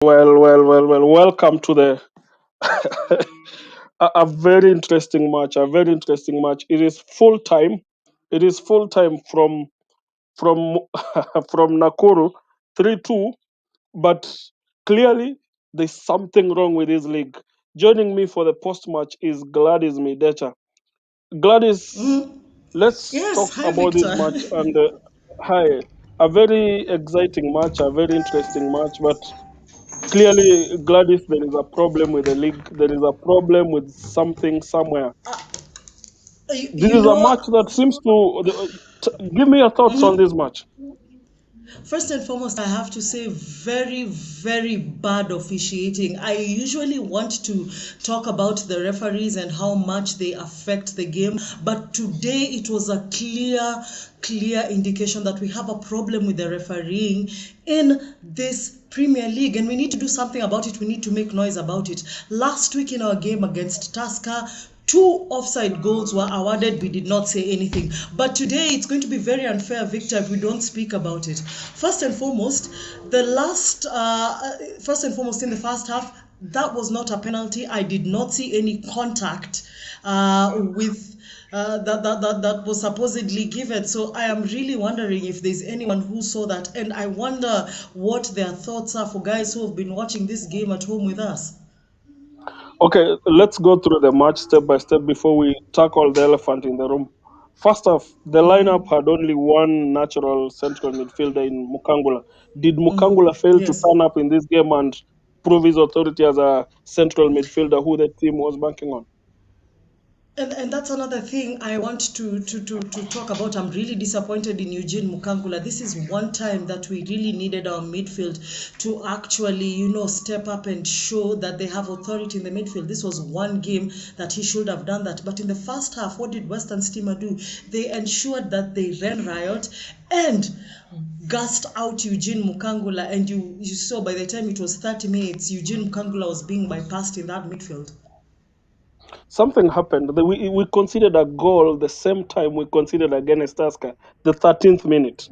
Well. Welcome to the a very interesting match. A very interesting match. It is full time. It is full time from from Nakuru, 3-2. But clearly, there's something wrong with this league. Joining me for the post match is Gladys Midecha. Gladys, Mhm. let's Yes, talk hi about this Victor. match. And hi, a very exciting match, a very interesting match, but clearly, Gladys, there is a problem with the league. There is a problem with something somewhere. you, This you is a know, match that seems to give me your thoughts on this match. First and foremost, I have to say very, very bad officiating. I usually want to talk about the referees and how much they affect the game, but today it was a clear indication that we have a problem with the refereeing in this Premier League, and we need to do something about it. We need to make noise about it. Last week in our game against Tusker, two offside goals were awarded. We did not say anything. But today it's going to be very unfair, Victor, if we don't speak about it. First and foremost, in the first half, that was not a penalty. I did not see any contact with that was supposedly given. So I am really wondering if there's anyone who saw that, and I wonder what their thoughts are for guys who have been watching this game at home with us. Okay, let's go through the match step by step before we tackle the elephant in the room. First off, the lineup had only one natural central midfielder in Mukangula. Did Mukangula fail to Yes. turn up in this game and prove his authority as a central midfielder who the team was banking on? And that's another thing I want to talk about. I'm really disappointed in Eugene Mukankula. This is one time that we really needed our midfield to actually, step up and show that they have authority in the midfield. This was one game that he should have done that. But in the first half, what did Western STIMA do? They ensured that they ran riot and gassed out Eugene Mukangula. And you saw by the time it was 30 minutes, Eugene Mukangula was being bypassed in that midfield. Something happened. We considered a goal the same time we considered against Tusker, the 13th minute.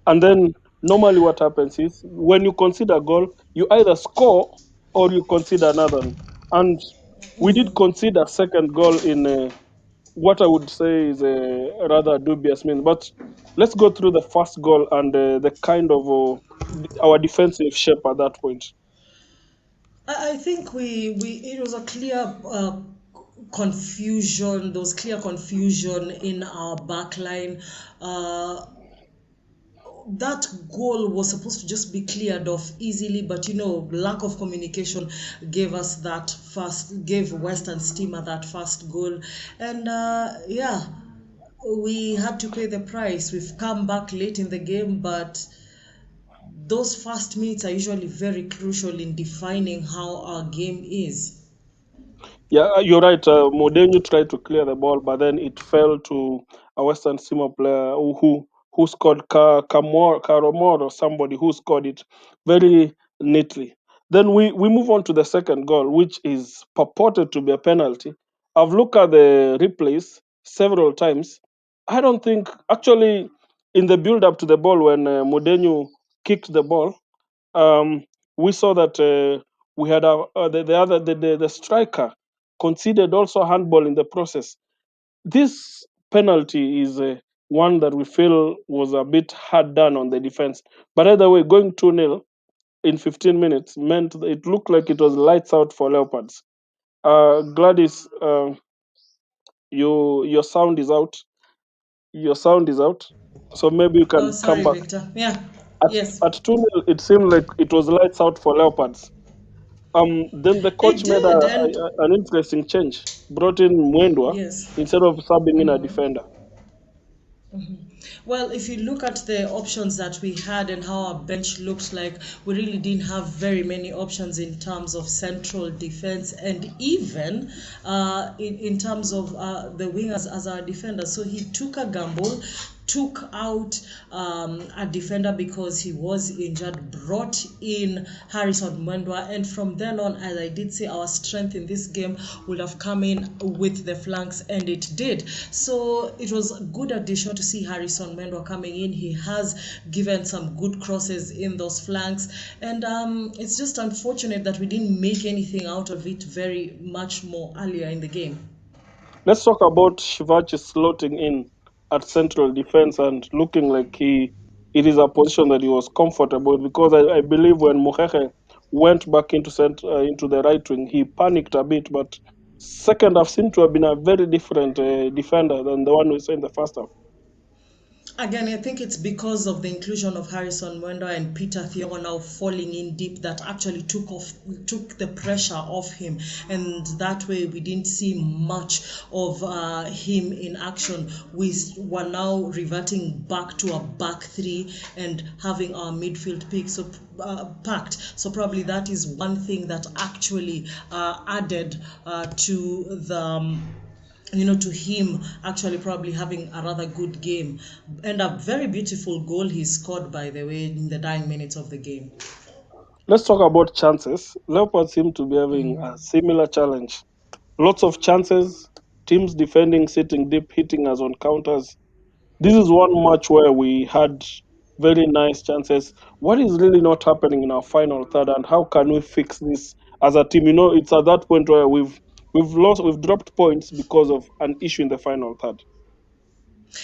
And then normally what happens is when you consider a goal, you either score or you consider another one. And we did concede a second goal in what I would say is a rather dubious means. But let's go through the first goal and the kind of our defensive shape at that point. I think we it was a clear confusion. There was clear confusion in our backline. Uh, that goal was supposed to just be cleared off easily, but lack of communication gave Western Steamer that first goal, and yeah, we had to pay the price. We've come back late in the game, but those first minutes are usually very crucial in defining how our game is. Yeah, you're right. Modenyu tried to clear the ball, but then it fell to a Western Simo player who scored Karomor or somebody who scored it very neatly. Then we move on to the second goal, which is purported to be a penalty. I've looked at the replays several times. I don't think actually in the build up to the ball when Modenyu kicked the ball, um, we saw that we had the other the striker conceded also handball in the process. This penalty is one that we feel was a bit hard done on the defense. But either way, going 2-0 in 15 minutes meant that it looked like it was lights out for Leopards. Gladys, your sound is out. Your sound is out. So maybe you Oh, can come sorry, back. Victor. Yeah, At, yes. at 2-0, it seemed like it was lights out for Leopards. Then the coach It made did, and an interesting change, brought in Mwendwa yes. instead of subbing in a defender. Well, if you look at the options that we had and how our bench looked like, we really didn't have very many options in terms of central defense and even in terms of the wingers as our defenders. So he took a gamble took out a defender because he was injured, brought in Harrison Mwendwa, and from then on, as I did say, our strength in this game would have come in with the flanks, and it did. So it was a good addition to see Harrison Mwendwa coming in. He has given some good crosses in those flanks, and it's just unfortunate that we didn't make anything out of it very much more earlier in the game. Let's talk about Shivachi slotting in at central defense and looking like it is a position that he was comfortable with, because I believe when Muhehe went back into the right wing, he panicked a bit. But second half seemed to have been a very different defender than the one we saw in the first half. Again, I think it's because of the inclusion of Harrison Mwenda and Peter Thiago now falling in deep that actually took the pressure off him, and that way we didn't see much of him in action. We were now reverting back to a back three and having our midfield packed. So probably that is one thing that actually added to the to him actually probably having a rather good game, and a very beautiful goal he scored, by the way, in the dying minutes of the game. Let's talk about chances. Leopards seem to be having a similar challenge. Lots of chances, teams defending, sitting deep, hitting us on counters. This is one match where we had very nice chances. What is really not happening in our final third, and how can we fix this as a team? It's at that point where we've dropped points because of an issue in the final third.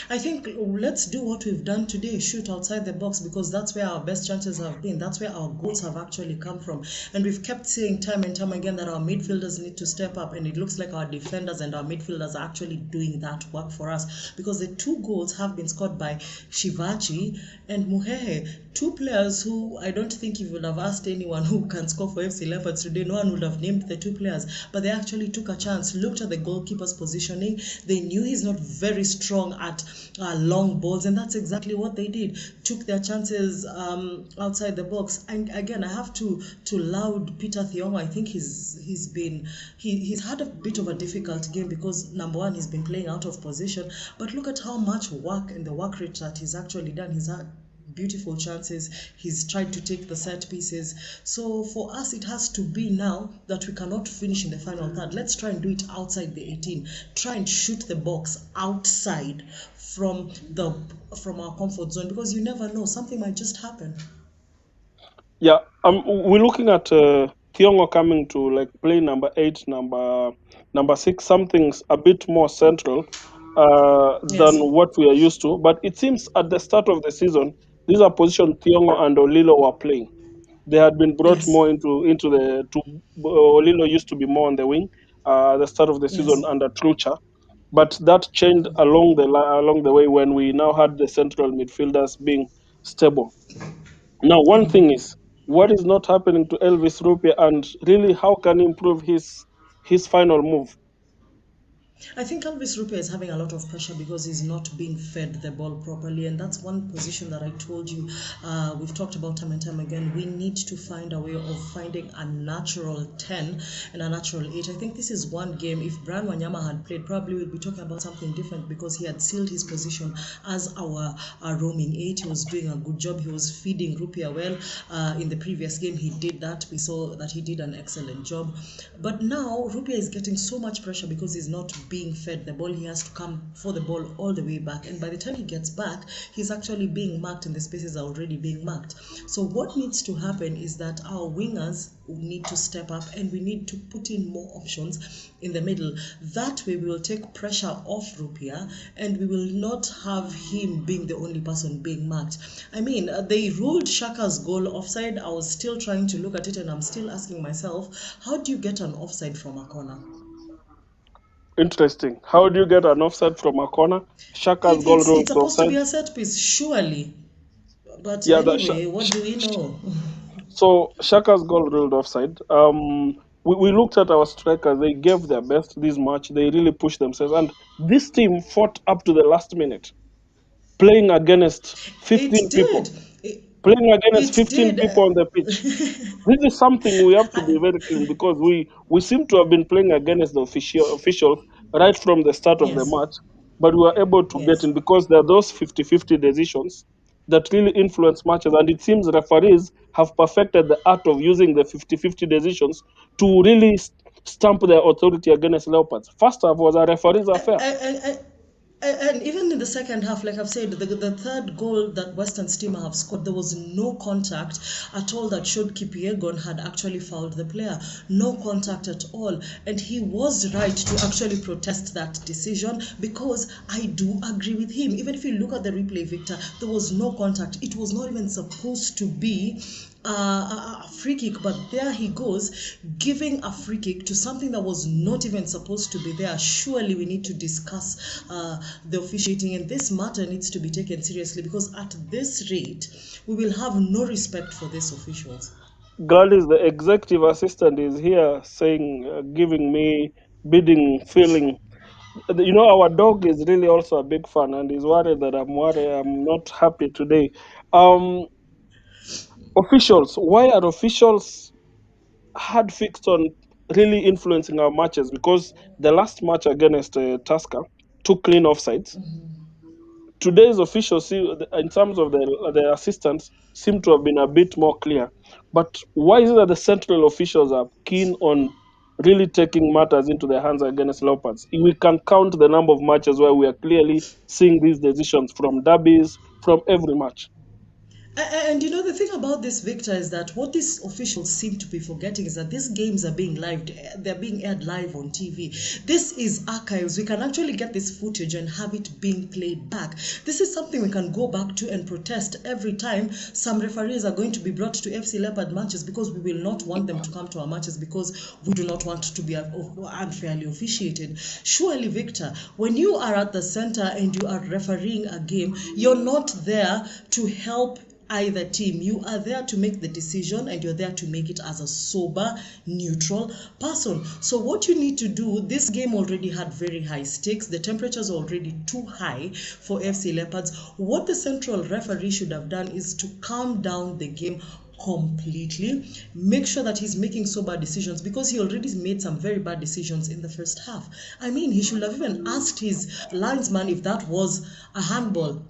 I think let's do what we've done today, shoot outside the box, because that's where our best chances have been. That's where our goals have actually come from. And we've kept saying time and time again that our midfielders need to step up, and it looks like our defenders and our midfielders are actually doing that work for us, because the two goals have been scored by Shivachi and Muhehe, two players who I don't think if you would have asked anyone who can score for FC Leopards today, no one would have named the two players, but they actually took a chance, looked at the goalkeeper's positioning. They knew he's not very strong at long balls, and that's exactly what they did. Took their chances outside the box. And again, I have to laud Peter Thiago. I think he's had a bit of a difficult game because number one, he's been playing out of position, but look at how much work and the work rate that he's actually done. He's had beautiful chances. He's tried to take the set pieces. So for us, it has to be now that we cannot finish in the final third. Let's try and do it outside the 18. Try and shoot the box outside from our comfort zone, because you never know, something might just happen. Yeah, we're looking at Thiongo coming to like play number 8, number 6, something's a bit more central Yes. than what we are used to. But it seems at the start of the season, these are positions Thiongo and Olilo were playing. They had been brought Yes. more into the to Olilo used to be more on the wing at the start of the season Yes. under Trucha, but that changed along the way when we now had the central midfielders being stable. Now, one thing is, what is not happening to Elvis Rupia, and really how can he improve his final move? I think Elvis Rupia is having a lot of pressure because he's not being fed the ball properly, and that's one position that I told you we've talked about time and time again. We need to find a way of finding a natural 10 and a natural 8. I think this is one game. If Brian Wanyama had played, probably we'd be talking about something different, because he had sealed his position as our roaming 8. He was doing a good job. He was feeding Rupia well. In the previous game, he did that. We saw that he did an excellent job. But now Rupia is getting so much pressure because he's not being fed the ball. He has to come for the ball all the way back, and by the time he gets back, he's actually being marked and the spaces are already being marked. So what needs to happen is that our wingers need to step up, and we need to put in more options in the middle. That way we will take pressure off Rupia, and we will not have him being the only person being marked. I mean, they ruled Shaka's goal offside. I was still trying to look at it, and I'm still asking myself, how do you get an offside from a corner? Interesting. How do you get an offside from a corner? Shaka's goal It's ruled supposed to offside. be a set piece, surely. But Yeah, anyway, what do we know? so Shaka's goal ruled offside. We looked at our strikers. They gave their best this match. They really pushed themselves, and this team fought up to the last minute, playing against It 15 people, did. It, playing against it 15 did. people on the pitch. This is something we have to be very clean, because we seem to have been playing against the officials right from the start of the Yes. match. but we were able to get Yes. in because there are those 50-50 decisions that really influence matches. And it seems referees have perfected the art of using the 50-50 decisions to really stamp their authority against Leopards. First half was a referee's affair. And even in the second half, like I've said, the third goal that Western STIMA have scored, there was no contact at all that showed Kipiegon had actually fouled the player. No contact at all. And he was right to actually protest that decision, because I do agree with him. Even if you look at the replay, Victor, there was no contact. It was not even supposed to be a free kick, but there he goes giving a free kick to something that was not even supposed to be there. Surely we need to discuss the officiating, and this matter needs to be taken seriously, because at this rate we will have no respect for these officials. Gladys, the executive assistant, is here saying, giving me bidding feeling. You know, our dog is really also a big fan, and he's worried that I'm worried. I'm not happy today. Um, Officials, why are officials hard fixed on really influencing our matches? Because the last match against Tusker took clean offsides. Today's officials, in terms of the assistants, seem to have been a bit more clear. But why is it that the central officials are keen on really taking matters into their hands against Leopards? We can count the number of matches where we are clearly seeing these decisions from derbies, from every match. And you know, the thing about this, Victor, is that what these officials seem to be forgetting is that these games are being live, they're being aired live on TV. This is archives. We can actually get this footage and have it being played back. This is something we can go back to and protest every time some referees are going to be brought to FC Leopard matches, because we will not want them to come to our matches, because we do not want to be unfairly officiated. Surely, Victor, when you are at the center and you are refereeing a game, you're not there to help either team. You are there to make the decision, and you're there to make it as a sober, neutral person. So what you need to do, this game already had very high stakes. The temperatures are already too high for FC Leopards. What the central referee should have done is to calm down the game completely, make sure that he's making sober decisions, because he already made some very bad decisions in the first half. I mean, he should have even asked his linesman if that was a handball.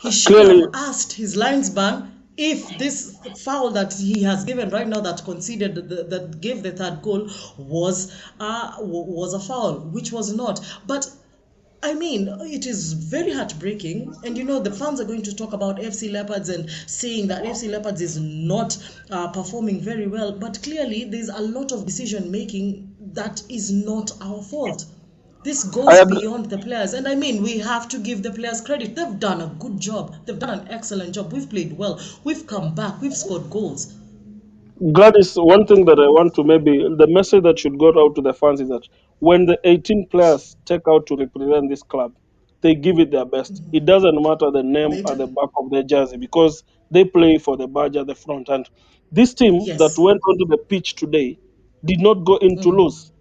He should Clearly, have asked his linesman if this foul that he has given right now, that conceded that gave the third goal, was a foul, which was not. But I mean, it is very heartbreaking, and you know the fans are going to talk about FC Leopards and saying that FC Leopards is not performing very well. But clearly, there's a lot of decision making that is not our fault. This I goes agree. beyond the players, and I mean, we have to give the players credit. They've done a good job. They've done an excellent job. We've played well. We've come back. We've scored goals. Gladys, one thing that I want to, maybe the message that should go out to the fans is that when the 18 players take out to represent this club, they give it their best. It doesn't matter the name They at do. the back of their jersey, because they play for the badge at the front. And this team that Yes. went onto the pitch today did not go in to lose.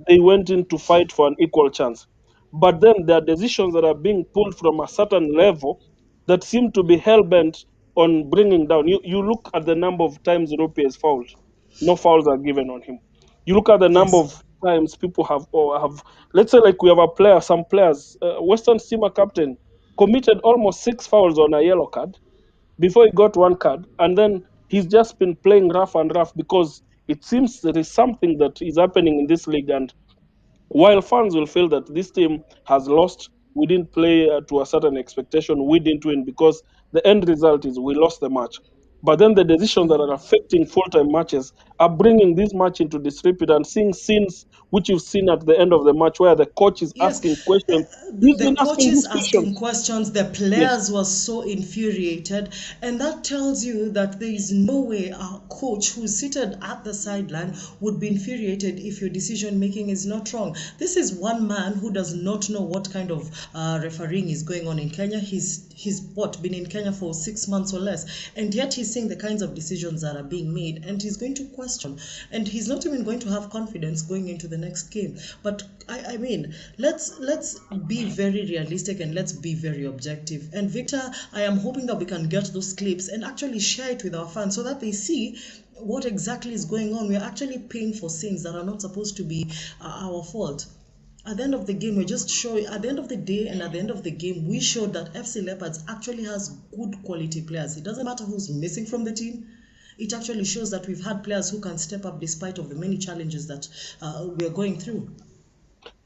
They went in to fight for an equal chance. But then there are decisions that are being pulled from a certain level that seem to be hell bent on bringing down. You look at the number of times Rupi is fouled, no fouls are given on him. You look at the number Yes. of times people have, let's say, like we have a player, some players, Western Steamer captain committed almost 6 fouls on a yellow card before he got one card, and then he's just been playing rough and rough because it seems there is something that is happening in this league. And while fans will feel that this team has lost, we didn't play to a certain expectation, we didn't win, because the end result is we lost the match. But then the decisions that are affecting full-time matches are bringing this match into disrepute, and seeing scenes which you've seen at the end of the match where the coach is asking Yes, questions. He's the been asking coaches these asking questions. questions, the Yes. players were so infuriated, and that tells you that there is no way a coach who's seated at the sideline would be infuriated if your decision making is not wrong. This is one man who does not know what kind of refereeing is going on in Kenya. He's what, been in Kenya for 6 months or less, and yet he's seeing the kinds of decisions that are being made, and he's going to question, and he's not even going to have confidence going into the next game. But I mean, let's be very realistic, and let's be very objective. And Victor, I am hoping that we can get those clips and actually share it with our fans, so that they see what exactly is going on. We are actually paying for sins that are not supposed to be our fault. At the end of the game, we're just showing, at the end of the day and at the end of the game, we showed that FC Leopards actually has good quality players. It doesn't matter who's missing from the team. It actually shows that we've had players who can step up despite of the many challenges that we're going through.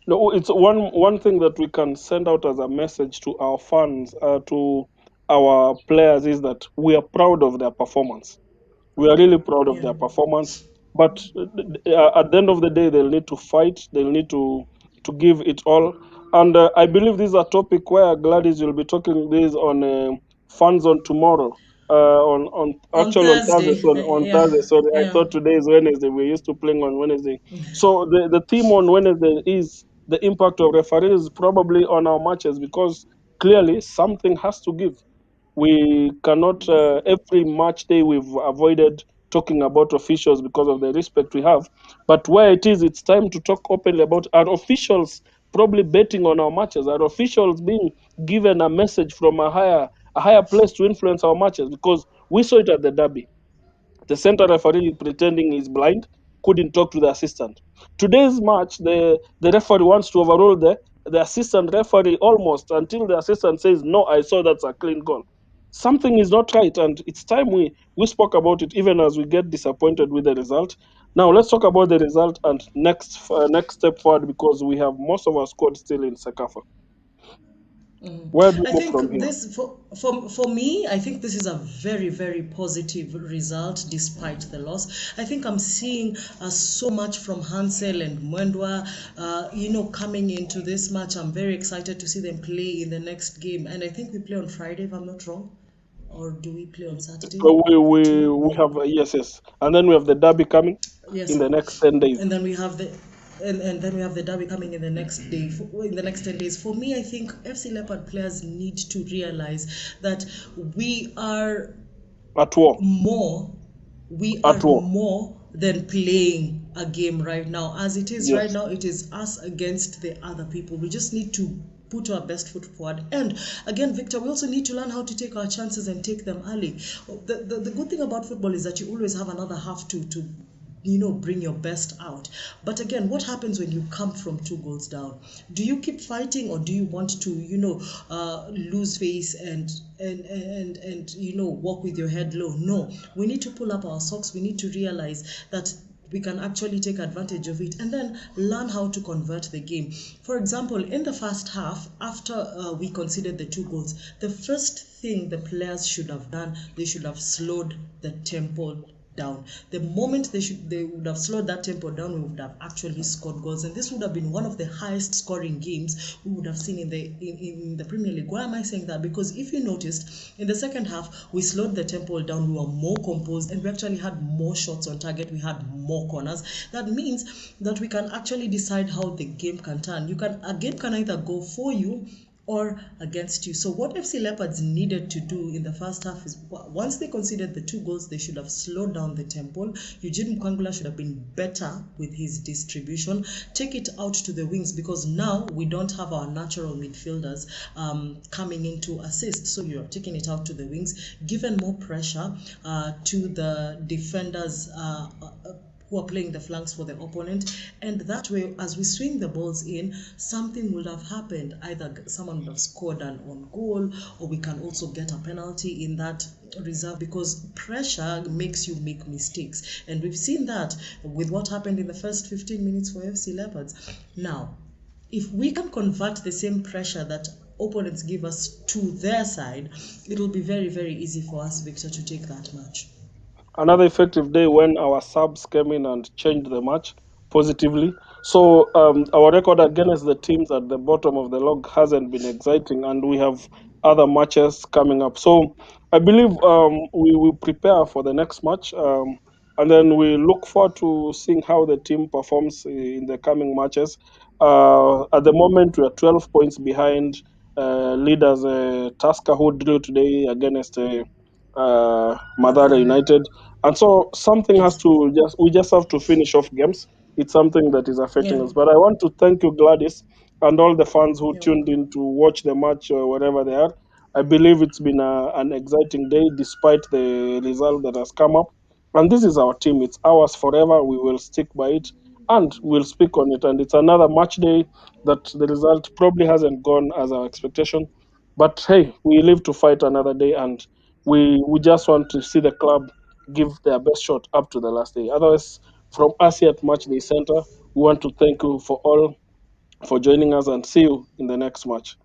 No, it's one thing that we can send out as a message to our fans, to our players, is that we are proud of their performance. We are really proud of Yeah. their performance, but at the end of the day, they'll need to fight. They'll need to give it all. And I believe this is a topic where Gladys will be talking this on fans on tomorrow. On On actually on Thursday. Thursday, Sorry, on yeah, Thursday. Sorry, I yeah. thought today is Wednesday. We're used to playing on Wednesday. So the theme on Wednesday is the impact of referees probably on our matches, because clearly something has to give. We cannot, every match day we've avoided talking about officials because of the respect we have. But where it is, it's time to talk openly about our officials probably betting on our matches, our officials being given a message from a higher place to influence our matches, because we saw it at the derby. The center referee pretending he's blind couldn't talk to the assistant. Today's match, the referee wants to overrule the assistant referee almost until the assistant says, "No, I saw that's a clean goal." Something is not right, and it's time we spoke about it, even as we get disappointed with the result. Now let's talk about the result and next step forward, because we have most of our squad still in Sekafa. Where do we I move think from here? this for me, I think this is a very very positive result despite the loss. I think I'm seeing so much from Hansel and Mwendwa, coming into this match. I'm very excited to see them play in the next game, and I think we play on Friday if I'm not wrong, or do we play on Saturday? We have, yes, yes, and then we have the derby coming in Yes, the next 10 days. and then we have the and then we have the derby coming in the next day in the next 10 days. For me, I think FC Leopard players need to realize that we are At war, more we at are war. more than playing a game right now. As it is right Yes. now, it is us against the other people. We just need to put our best foot forward. And again, Victor, we also need to learn how to take our chances and take them early. The good thing about football is that you always have another half to bring your best out. But again, what happens when you come from 2 goals down? Do you keep fighting, or do you want to lose face and walk with your head low? No, we need to pull up our socks. We need to realize that we can actually take advantage of it and then learn how to convert the game. For example, in the first half, after we conceded the 2 goals, the first thing the players should have done, they should have slowed the tempo down. The moment they would have slowed that tempo down, we would have actually scored goals, and this would have been one of the highest scoring games we would have seen in the Premier League. Why am I saying that? Because if you noticed, in the second half, we slowed the tempo down, we were more composed, and we actually had more shots on target, we had more corners. That means that we can actually decide how the game can turn. A game can either go for you or against you. So what FC Leopards needed to do in the first half is, once they conceded the 2 goals, they should have slowed down the tempo. Eugene Kwangula should have been better with his distribution. Take it out to the wings, because now we don't have our natural midfielders coming in to assist. So you're taking it out to the wings, given more pressure to the defenders who are playing the flanks for the opponent, and that way, as we swing the balls in, something would have happened. Either someone would have scored an own goal, or we can also get a penalty in that reserve, because pressure makes you make mistakes, and we've seen that with what happened in the first 15 minutes for FC Leopards. Now, if we can convert the same pressure that opponents give us to their side, it will be very very easy for us, Victor, to take that match. Another effective day when our subs came in and changed the match positively. So our record against the teams at the bottom of the log hasn't been exciting, and we have other matches coming up. So I believe we will prepare for the next match, and then we look forward to seeing how the team performs in the coming matches. At the moment, we are 12 points behind leaders Tusker, who drew today against Madara Madara. United. And so something has Yes. to we just have to finish off games. It's something that is affecting Yeah. us. But I want to thank you, Gladys, and all the fans who You're tuned welcome. in to watch the match wherever they are. I believe it's been an exciting day despite the result that has come up. And this is our team. It's ours forever. We will stick by it. and we'll speak on it. And it's another match day that the result probably hasn't gone as our expectation. But hey, we live to fight another day, and we just want to see the club give their best shot up to the last day. Otherwise, from us here at Matchday Center, we want to thank you for joining us and see you in the next match.